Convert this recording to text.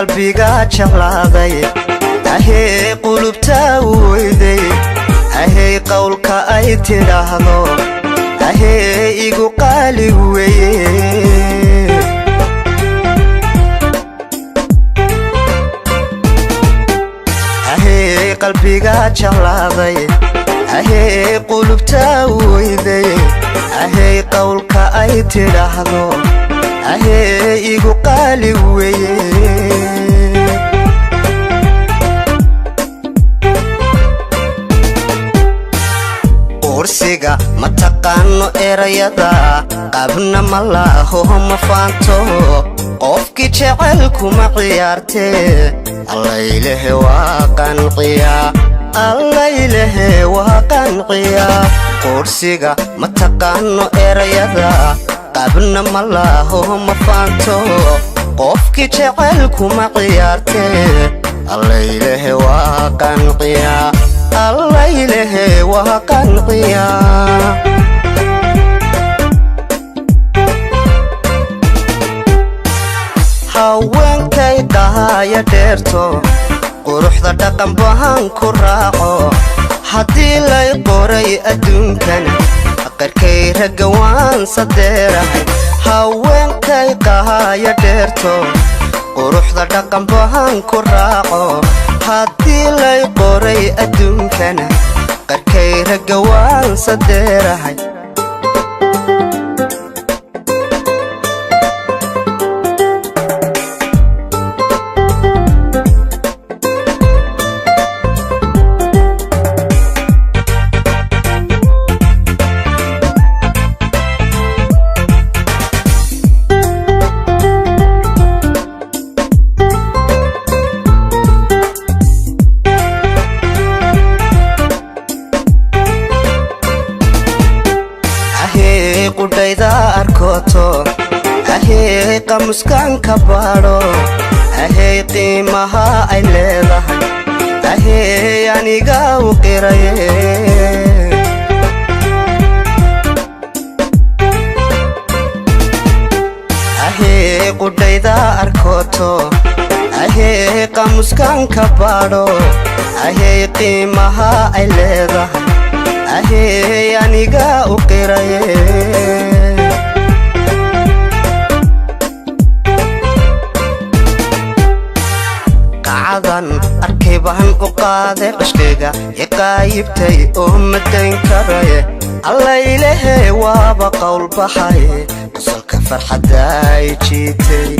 qalbiga jeclaaday ahee qulubta weyday ahee qowlka ay tiraahdo ahee igu qaali weeye ahee qalbiga jeclaaday ahee qulubta weyday ahee qowlka ay tiraahdo ahee igu qaali weeye kursiga ma taqaano erayada qabna ma laho ma faanto qofki jecel kuma ciyaartee allaylehe waa qanciya kursiga ma taqaano erayada qabna ma laho ma faanto qofki jecel kuma ciyaartee allaylehe waa qanciya allaylehe waa qanciya haweenkay dhahaya dheerto quruxda dhaqan bahan ku raaco haddii lay qoray adduunkan qarkay ragga waan sadeerahay haweenkay dhahaya dheerto quruxda dhaqan bahan ku raaco haddii lay qoray adduunkan qarkay ragga waan sadeerahay qudhayda arkoto ahee qamuskan ka baadho ahee qiimaha ay leedahay ahee aniga u qiraye ahee qudhayda arkoto ahee qamuskan ka baadho ahee qiimaha ay leedahay ahee aniga u qiraye qacadan arkay baan u qaaday qashkayga iqaayibtay oo madayn karaye allaylehe waaba qowl baxay qosolka farxadda ay jiitay